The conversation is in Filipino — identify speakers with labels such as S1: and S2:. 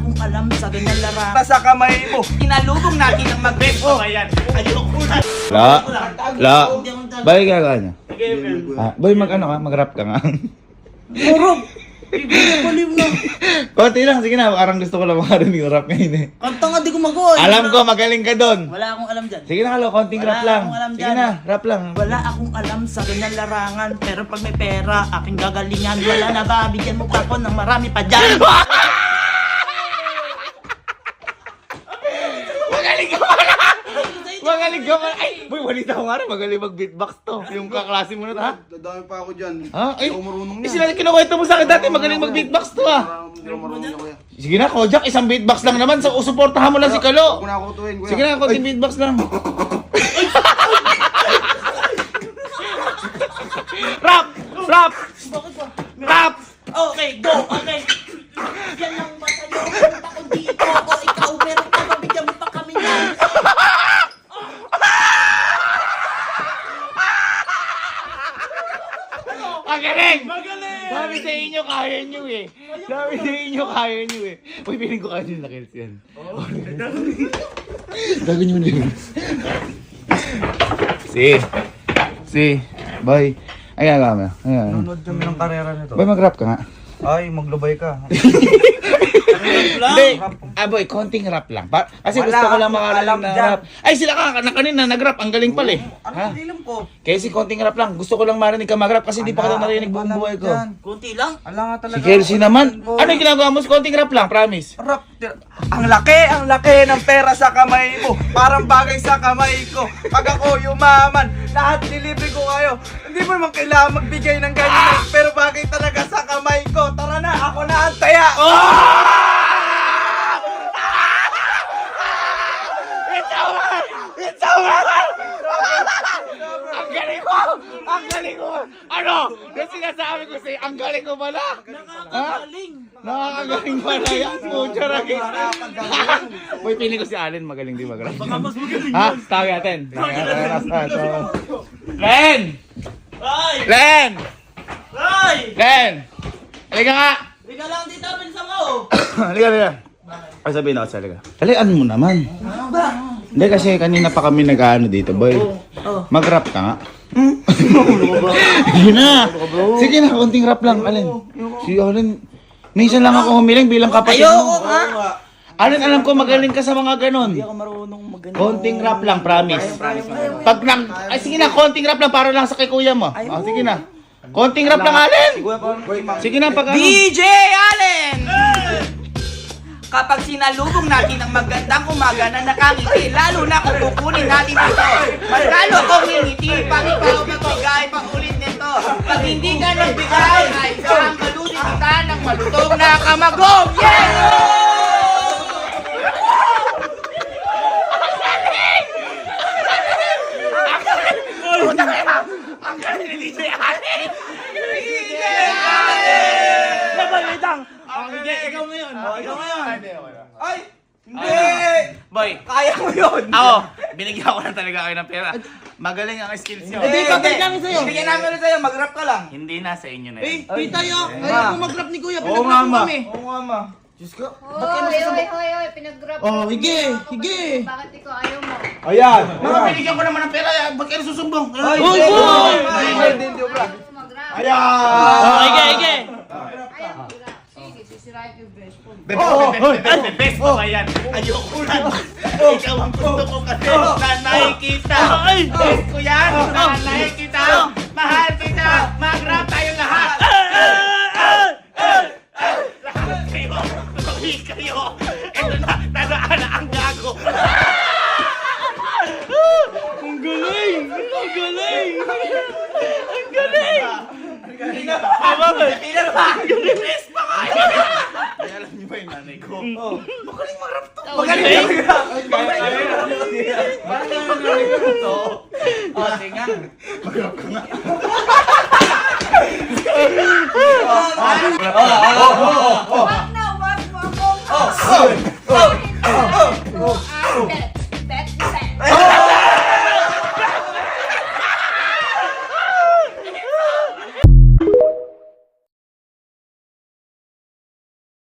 S1: akong alam sa ganyan larangan.
S2: Nasa kamay mo.
S1: Inalubong natin ang mag-best.
S2: Oh, ayan. Ayoko na.
S3: Boy, gagawa niya. Boy, mag-rap ka nga.
S1: Murog! Baliw na.
S3: Konti lang, sige na. Parang gusto ko lang makarinig yung rap ngayon eh.
S1: Kanta nga di ko mag-o.
S3: Alam ko, magaling ka doon.
S1: Wala akong alam dyan.
S3: Sige na, Kalo, konting
S1: Wala
S3: rap lang.
S1: akong alam
S3: Sige
S1: dyan.
S3: na, rap lang.
S1: Wala akong alam sa ganyan larangan. Pero pag may pera, aking gagalingan. Wala na ba? Bigyan mo pa ako ng marami pa dyan.
S3: Magaling ka pala! Magaling ka pala! Ay, boy, walita ko nga rin. Magaling mag-beatbox to. Yung kaklase mo na, ha?
S2: Dadami pa ako dyan.
S3: Ha? Ay,
S2: Hindi ako marunong
S3: eh, sila kinukwento mo sa akin dati. Magaling mag-beatbox to, ha?
S2: Hindi ako marunong niya, kuya.
S3: Sige na, Kojak, isang beatbox lang naman. So, suportahan mo lang si
S2: Huwag
S3: Kalo.
S2: ko na ako tuwin, kuya.
S3: Sige na, konting beatbox lang. Rap! Rap!
S1: Bakit ba?
S3: Rap!
S1: Okay, go! Okay! Yan lang ba sa'yo? Punta ko dito. O ikaw, meron ka ba? Bigyan mo pa kami yan.
S3: Magaling! Magaling! Sabi sa inyo, kaya nyo eh. Sabi sa inyo, kaya nyo eh. Uy, piling ko kaya nyo na kills yan. Gago nyo na yun. Si. Boy. Ayan, kami. Ayan.
S2: Nanonood kami ng karera nito.
S3: Boy, mag-rap ka nga.
S2: Ay, maglubay ka.
S3: Hindi. Boy, konting rap lang. Kasi
S2: Wala
S3: gusto ko lang
S2: akong
S3: makalalim
S2: alam
S3: na
S2: dyan.
S3: rap. Ay, sila ka na kanina nag-rap. Ang galing pala eh.
S2: Ano
S3: Ha?
S2: ang dilam ko?
S3: Kaya si konting rap lang. Gusto ko lang marinig ka mag-rap kasi hindi pa kita narinig buong buhay ko.
S1: Kunti lang.
S2: Ala nga talaga.
S3: Si Kelsey naman. Ano yung ginagawa mo? Konting rap lang, promise.
S2: Rap. Ang laki ng pera sa kamay mo. Parang bagay sa kamay ko. Pag ako yumaman, lahat nilibre ko kayo. Hindi mo naman kailangan magbigay ng ganyan. Pero bagay talaga sa kamay ko. Tara na, ako na ang taya.
S3: It's over! Ang galing ko! Ang galing ko! Ano? Yung sinasabi ko sa'yo, ang galing ko pala!
S1: Nakakagaling.
S3: Nakakagaling pala yan! Mucha ragis! Uy, piling ko si Allen, magaling din mag-rap.
S1: Baka mas magaling.
S3: Ha? Tawag natin. Len!
S1: Ay!
S3: Len!
S1: Ay!
S3: Len! Halika nga!
S1: Bigla lang dito, pinsan mo.
S3: Halika. Ay, sabihin ako sa halika. Halikan mo naman.
S1: Ano ba?
S3: Hindi kasi kanina pa kami nag-ano dito, boy. Mag-rap ka nga. Sige na. Sige na, konting rap lang, Allen. Si Allen, minsan lang ako humiling bilang kapatid
S1: Ayoko
S3: mo.
S1: nga.
S3: Allen, alam ko magaling ka sa mga ganon.
S1: Hindi ako marunong maganda.
S3: Konting rap lang, promise. Pag nang, ay sige na, konting rap lang para lang sa kay kuya mo. Oh, sige na. Konting rap lang, Allen. Sige na, pag ano.
S1: DJ Allen! Kapag sinalubong natin ang magandang umaga na nakangiti, lalo na kung kukunin natin ito. Mas lalo kong ngingiti, pag ikaw magbigay, pang ulit nito. Pag hindi ka nagbigay, ay saan malutin kita ng malutong na kamagong. Yes!
S3: Ang galing ni DJ Allen.
S1: DJ Allen! Nabalitang!
S3: Hindi, ikaw ngayon.
S1: Ikaw ngayon.
S2: Ay! Hindi!
S3: Boy,
S2: Kaya mo yun!
S3: ako, binigyan ko na talaga kayo ng pera. Magaling ang skills nyo.
S1: Hindi, pagkalit namin sa'yo.
S2: Bigyan namin ulit sa'yo, mag-rap ka lang.
S3: Hindi na sa inyo na
S1: Eh,
S3: yun.
S1: di tayo. Ayaw ko mag-rap ni Kuya.
S3: Oo
S1: Pinag-rap
S3: nga,
S1: mo
S3: ma.
S1: kami.
S2: Oo nga, ma. Diyos ko.
S4: Hoy, pinag-grab.
S1: Oh, hige, hige.
S4: Bakit ikaw ayaw mo?
S2: Ayan!
S3: Mga binigyan ko naman ng pera, ba't kayo susumbong?
S2: Ay,
S1: Uy,
S2: hindi,
S1: boy!
S2: hindi, bro.
S4: Ayaw mo mag-grab.
S2: Ayan!
S1: Oh, hige, hige.
S4: Ayaw mo mag-grab. Sige, sisirain ko yung best phone.
S3: Best mo ba yan? Ayoko na. Ikaw ang gusto ko kasi nanay kita. Best ko yan, nanay kita. Mahal kita. Mag-rap tayo lahat. Lahat kayo. Tuloy kayo. Ito na, tadaan na ang gago. Ang galing! Ang galing! Ang galing! Yung release pa kayo! Ay, alam niyo ba yung nanay ko? Magaling mag-rap to! Magaling! Magaling to! Kasi nga, mag-rap ka nga.
S4: Wag